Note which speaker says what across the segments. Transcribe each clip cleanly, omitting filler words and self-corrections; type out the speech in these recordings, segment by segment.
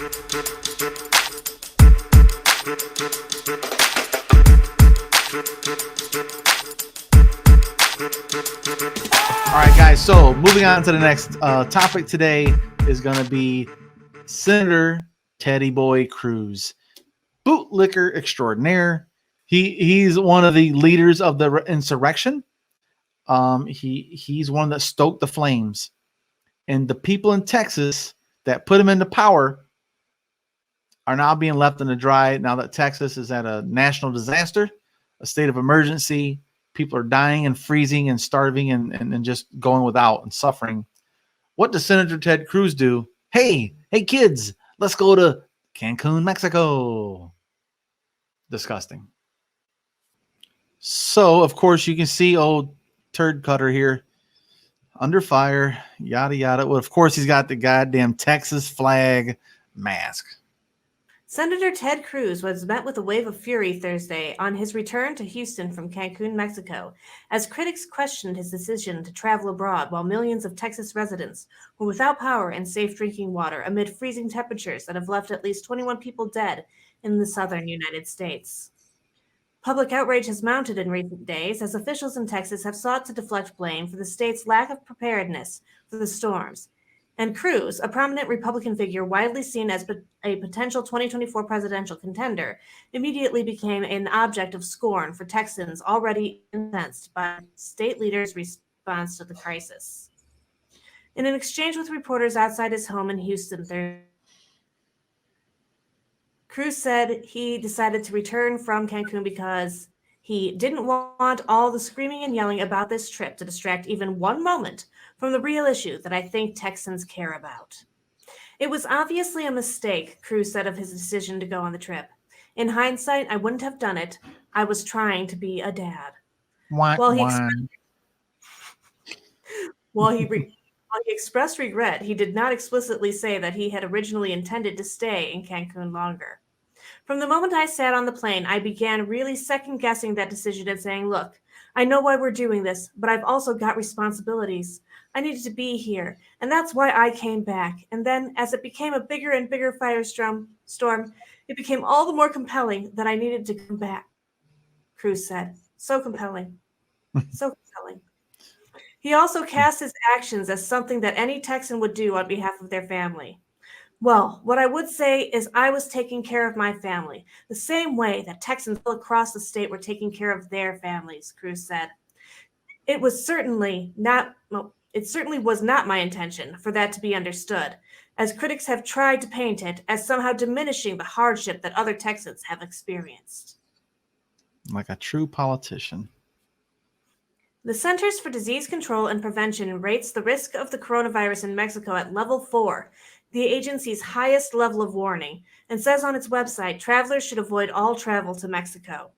Speaker 1: All right, guys. So moving on to the next topic today is going to be Senator Teddy Boy Cruz, bootlicker extraordinaire. He's one of the leaders of the insurrection. He's one that stoked the flames, and the people in Texas that put him into power are now being left in the dry. Now that Texas is at a national disaster, a state of emergency. People are dying and freezing and starving and just going without and suffering. What does Senator Ted Cruz do? Hey, kids, let's go to Cancun, Mexico. Disgusting. So, of course, you can see old turd cutter here under fire, yada, yada. Well, of course, he's got the goddamn Texas flag mask.
Speaker 2: Senator Ted Cruz was met with a wave of fury Thursday on his return to Houston from Cancun, Mexico, as critics questioned his decision to travel abroad while millions of Texas residents were without power and safe drinking water amid freezing temperatures that have left at least 21 people dead in the southern United States. Public outrage has mounted in recent days as officials in Texas have sought to deflect blame for the state's lack of preparedness for the storms. And Cruz, a prominent Republican figure widely seen as a potential 2024 presidential contender, immediately became an object of scorn for Texans already incensed by state leaders' response to the crisis. In an exchange with reporters outside his home in Houston, Cruz said he decided to return from Cancun because he didn't want all the screaming and yelling about this trip to distract even one moment from the real issue that I think Texans care about. It was obviously a mistake, Cruz said of his decision to go on the trip. In hindsight, I wouldn't have done it. I was trying to be a dad. While he expressed regret, he did not explicitly say that he had originally intended to stay in Cancun longer. From the moment I sat on the plane, I began really second-guessing that decision and saying, look, I know why we're doing this, but I've also got responsibilities. I needed to be here, and that's why I came back. And then, as it became a bigger and bigger firestorm, it became all the more compelling that I needed to come back, Cruz said. So compelling. So compelling. He also cast his actions as something that any Texan would do on behalf of their family. Well, what I would say is I was taking care of my family, the same way that Texans all across the state were taking care of their families, Cruz said. It certainly was not my intention for that to be understood, as critics have tried to paint it as somehow diminishing the hardship that other Texans have experienced.
Speaker 1: Like a true politician.
Speaker 2: The Centers for Disease Control and Prevention rates the risk of the coronavirus in Mexico at level 4, the agency's highest level of warning, and says on its website travelers should avoid all travel to Mexico.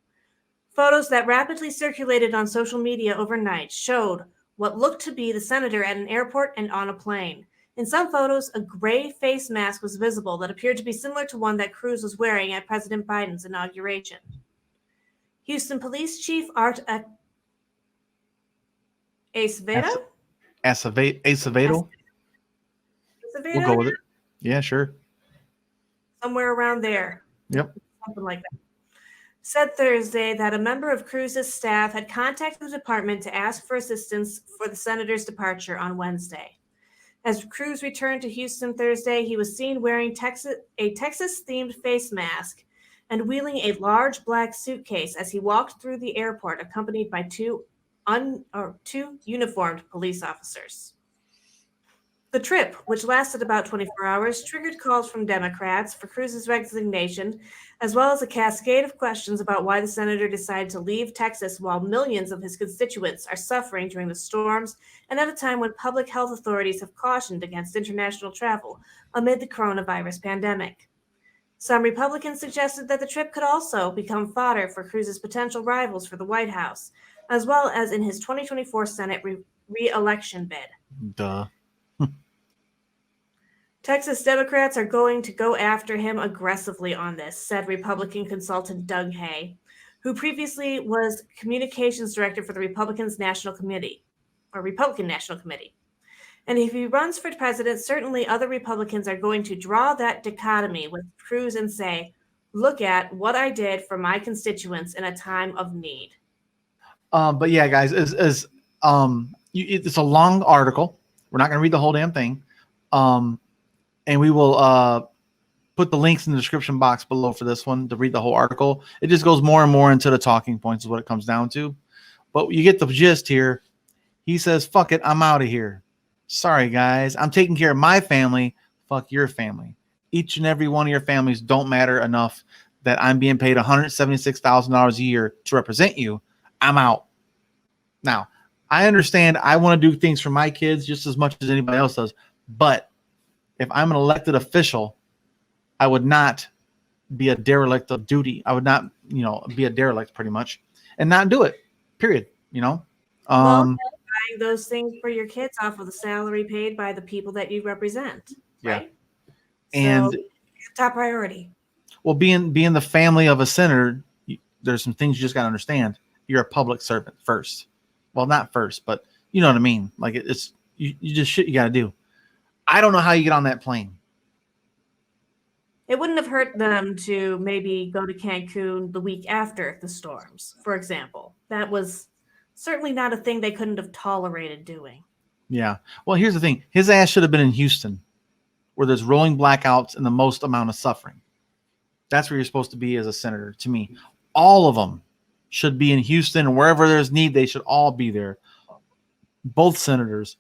Speaker 2: Photos that rapidly circulated on social media overnight showed what looked to be the senator at an airport and on a plane. In some photos, a gray face mask was visible that appeared to be similar to one that Cruz was wearing at President Biden's inauguration. Houston Police Chief Art Acevedo?
Speaker 1: Acevedo? We'll go with it. Yeah, sure.
Speaker 2: Somewhere around there.
Speaker 1: Yep.
Speaker 2: Something like that. Said Thursday that a member of Cruz's staff had contacted the department to ask for assistance for the senator's departure on Wednesday. As Cruz returned to Houston Thursday, he was seen wearing a Texas-themed face mask and wheeling a large black suitcase as he walked through the airport, accompanied by two uniformed police officers. The trip, which lasted about 24 hours, triggered calls from Democrats for Cruz's resignation, as well as a cascade of questions about why the senator decided to leave Texas while millions of his constituents are suffering during the storms and at a time when public health authorities have cautioned against international travel amid the coronavirus pandemic. Some Republicans suggested that the trip could also become fodder for Cruz's potential rivals for the White House, as well as in his 2024 Senate re-election bid.
Speaker 1: Duh.
Speaker 2: Texas Democrats are going to go after him aggressively on this, said Republican consultant Doug Hay, who previously was communications director for the Republican National Committee. And if he runs for president, certainly other Republicans are going to draw that dichotomy with Cruz and say, look at what I did for my constituents in a time of need.
Speaker 1: But yeah, guys, it's a long article. We're not going to read the whole damn thing. And we will put the links in the description box below for this one to read the whole article. It just goes more and more into the talking points is what it comes down to. But you get the gist here. He says, fuck it, I'm out of here. Sorry, guys. I'm taking care of my family. Fuck your family. Each and every one of your families don't matter enough that I'm being paid $176,000 a year to represent you. I'm out. Now, I understand I want to do things for my kids just as much as anybody else does. But if I'm an elected official, I would not be a derelict of duty. I would not, be a derelict pretty much and not do it, period.
Speaker 2: Buying those things for your kids off of the salary paid by the people that you represent, right?
Speaker 1: Yeah.
Speaker 2: So, top priority.
Speaker 1: Well, being the family of a senator, there's some things you just got to understand. You're a public servant first. Well, not first, but you know what I mean? Like it's you just shit you got to do. I don't know how you get on that plane.
Speaker 2: It wouldn't have hurt them to maybe go to Cancun the week after the storms, for example. That was certainly not a thing they couldn't have tolerated doing.
Speaker 1: Yeah. Well, here's the thing. His ass should have been in Houston, where there's rolling blackouts and the most amount of suffering. That's where you're supposed to be as a senator, to me. All of them should be in Houston, and wherever there's need, they should all be there. Both senators,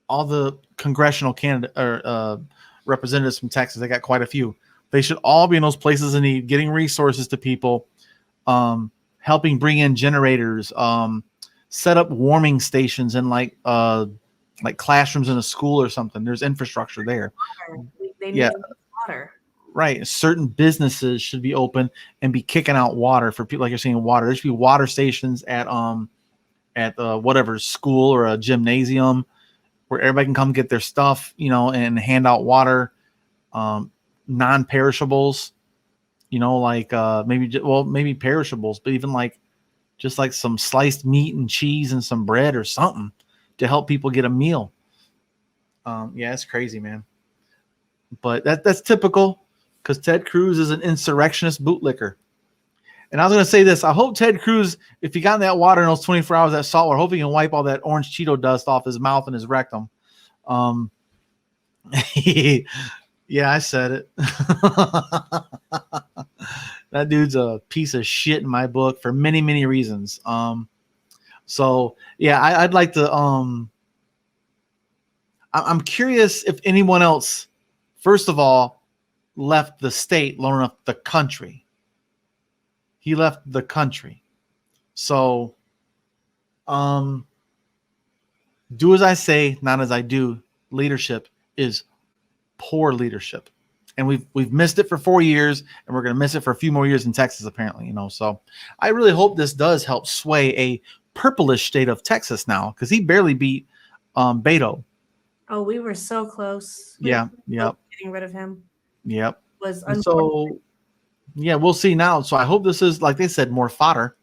Speaker 1: all the congressional candidate or representatives from Texas, they got quite a few. They should all be in those places in need, getting resources to people, helping bring in generators, set up warming stations in like classrooms in a school or something. There's infrastructure there.
Speaker 2: They need water.
Speaker 1: Right. Certain businesses should be open and be kicking out water for people, like you're saying, water. There should be water stations at whatever school or a gymnasium where everybody can come get their stuff, and hand out water, non-perishables, maybe perishables, but even just like some sliced meat and cheese and some bread or something to help people get a meal. Yeah, it's crazy, man. But that's typical because Ted Cruz is an insurrectionist bootlicker. And I was going to say this. I hope Ted Cruz, if he got in that water in those 24 hours, that salt water, I hope he can wipe all that orange Cheeto dust off his mouth and his rectum. Yeah, I said it. That dude's a piece of shit in my book for many, many reasons. So yeah, I'd like to, I'm curious if anyone else, first of all, left the state, let alone the country. He left the country. So, do as I say, not as I do. Leadership is poor leadership. And we've missed it for 4 years, and we're going to miss it for a few more years in Texas, apparently, So I really hope this does help sway a purplish state of Texas now, because he barely beat Beto.
Speaker 2: Oh, we were so close.
Speaker 1: Yep.
Speaker 2: Getting rid of him.
Speaker 1: Yep.
Speaker 2: Was
Speaker 1: so. Yeah, we'll see now. So I hope this is, like they said, more fodder,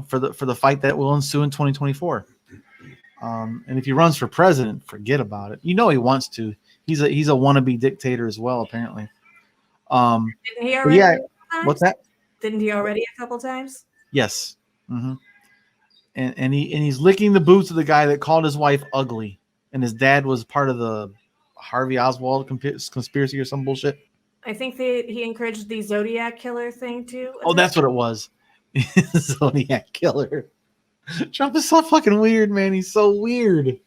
Speaker 1: for the fight that will ensue in 2024. And if he runs for president, forget about it. He wants to. He's a wannabe dictator as well, apparently.
Speaker 2: Didn't he already?
Speaker 1: Yeah. What's that?
Speaker 2: Didn't he already a couple times?
Speaker 1: Yes. Mm-hmm. And he's licking the boots of the guy that called his wife ugly, and his dad was part of the Harvey Oswald conspiracy or some bullshit.
Speaker 2: I think he encouraged the Zodiac killer thing too.
Speaker 1: Oh, that's what it was. Zodiac killer. Trump is so fucking weird, man. He's so weird.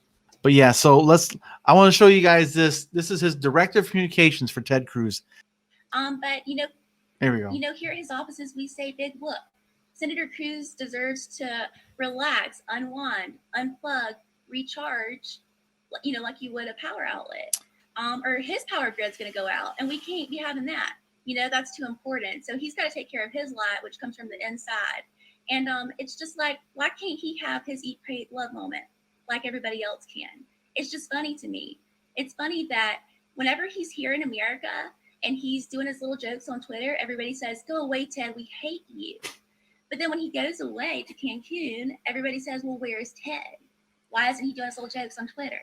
Speaker 1: But yeah, so I want to show you guys this. This is his director of communications for Ted Cruz.
Speaker 3: But
Speaker 1: there we go.
Speaker 3: Here at his offices, we say big whoop. Senator Cruz deserves to relax, unwind, unplug, recharge, like you would a power outlet. Or his power grid's going to go out, and we can't be having that. That's too important. So he's got to take care of his light, which comes from the inside. And it's just like, why can't he have his eat, pray, love moment like everybody else can? It's just funny to me. It's funny that whenever he's here in America and he's doing his little jokes on Twitter, everybody says, go away, Ted, we hate you. But then when he goes away to Cancun, everybody says, well, where's Ted? Why isn't he doing his little jokes on Twitter?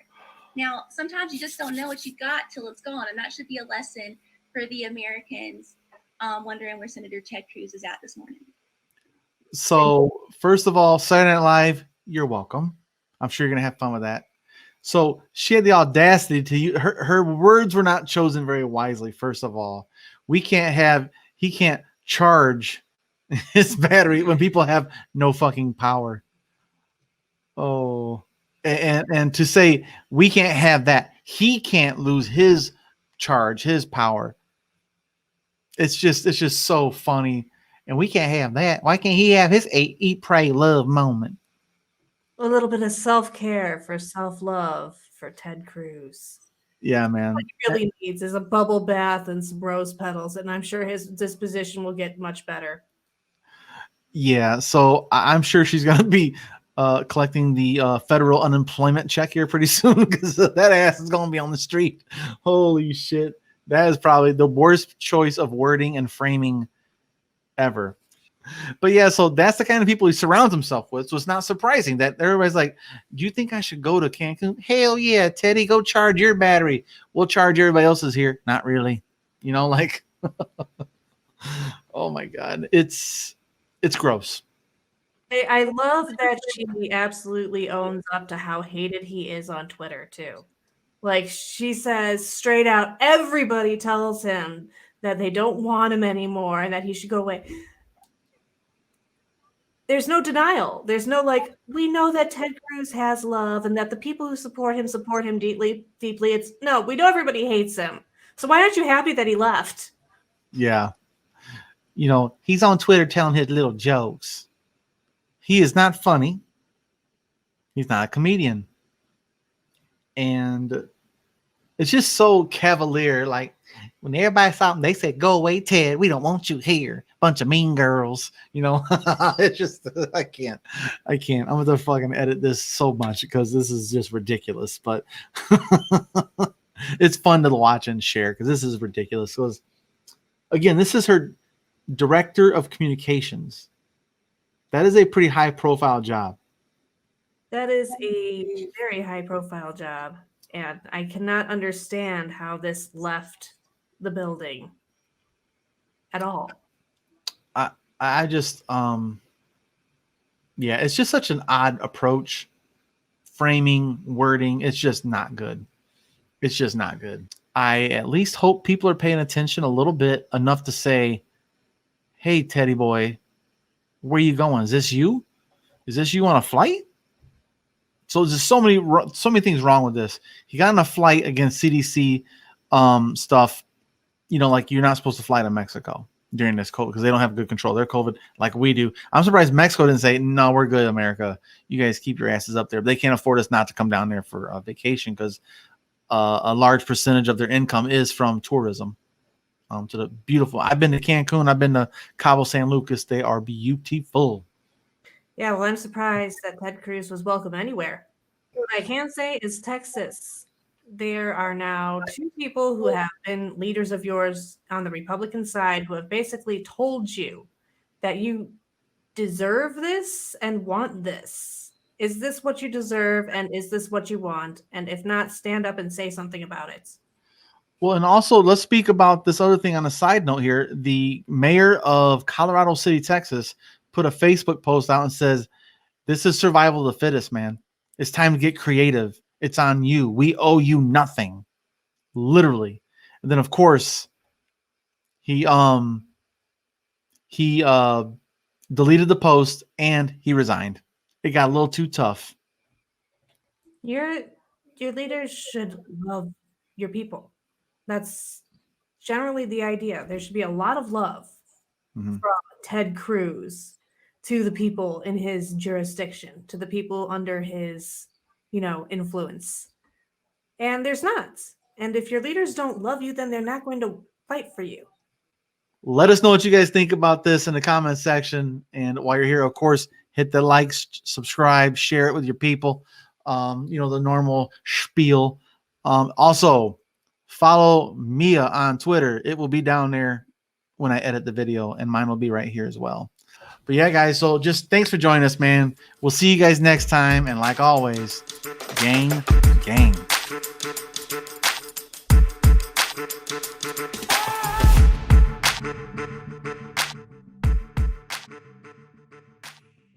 Speaker 3: Now, sometimes you just don't know what you got till it's gone, and that should be a lesson for the Americans wondering where Senator Ted Cruz is at this morning.
Speaker 1: So, first of all, Saturday Night Live, you're welcome. I'm sure you're going to have fun with that. So, she had the audacity to use her words were not chosen very wisely. First of all, he can't charge his battery when people have no fucking power. Oh, and to say we can't have that, he can't lose his charge, his power. It's just so funny. And we can't have that. Why can't he have his eat, pray, love moment?
Speaker 2: A little bit of self-care for self-love for Ted Cruz.
Speaker 1: Yeah, man.
Speaker 2: What he really needs is a bubble bath and some rose petals, and I'm sure his disposition will get much better.
Speaker 1: Yeah, so I'm sure she's going to be collecting the federal unemployment check here pretty soon because that ass is going to be on the street. Holy shit. That is probably the worst choice of wording and framing ever. But yeah, so that's the kind of people he surrounds himself with. So it's not surprising that everybody's like, do you think I should go to Cancun? Hell yeah, Teddy, go charge your battery. We'll charge everybody else's here. Not really. You know, like, oh my God. It's gross.
Speaker 2: I love that she absolutely owns up to how hated he is on Twitter too. Like she says straight out, everybody tells him that they don't want him anymore and that he should go away. There's no denial. There's no like, we know that Ted Cruz has love and that the people who support him deeply. It's no, we know everybody hates him. So why aren't you happy that he left?
Speaker 1: Yeah. You know, he's on Twitter telling his little jokes. He is not funny. He's not a comedian. And it's just so cavalier. Like when everybody saw him, they said, go away, Ted. We don't want you here. Bunch of mean girls. You know, it's just, I can't. I'm going to fucking edit this so much because this is just ridiculous. But it's fun to watch and share because this is ridiculous. Because again, this is her director of communications. That is a pretty high profile job.
Speaker 2: That is a very high profile job. And I cannot understand how this left the building at all.
Speaker 1: I just, yeah, it's just such an odd approach, framing, wording. It's just not good. It's just not good. I at least hope people are paying attention a little bit enough to say, hey, Teddy boy, where are you going? Is this you? Is this you on a flight? So there's so many things wrong with this. He got on a flight against CDC stuff. You know, like you're not supposed to fly to Mexico during this COVID because they don't have good control. They're COVID like we do. I'm surprised Mexico didn't say, no, we're good, America. You guys keep your asses up there. But they can't afford us not to come down there for a vacation because a large percentage of their income is from tourism. To the beautiful. I've been to Cancun. I've been to Cabo San Lucas. They are beautiful.
Speaker 2: Yeah, well, I'm surprised that Ted Cruz was welcome anywhere. What I can say is Texas. There are now two people who have been leaders of yours on the Republican side who have basically told you that you deserve this and want this. Is this what you deserve and is this what you want? And if not, stand up and say something about it.
Speaker 1: Well, and also let's speak about this other thing on a side note here. The mayor of Colorado City, Texas, put a Facebook post out and says, this is survival of the fittest, man. It's time to get creative. It's on you. We owe you nothing. Literally. And then of course he deleted the post and he resigned. It got a little too tough.
Speaker 2: Your leaders should love your people. That's generally the idea. There should be a lot of love from Ted Cruz to the people in his jurisdiction, to the people under his, influence. And there's not. And if your leaders don't love you, then they're not going to fight for you.
Speaker 1: Let us know what you guys think about this in the comment section. And while you're here, of course, hit the likes, subscribe, share it with your people. The normal spiel. Also, follow Mia on Twitter. It will be down there when I edit the video, and mine will be right here as well. But yeah, guys, so just thanks for joining us, man. We'll see you guys next time. And like always, gang.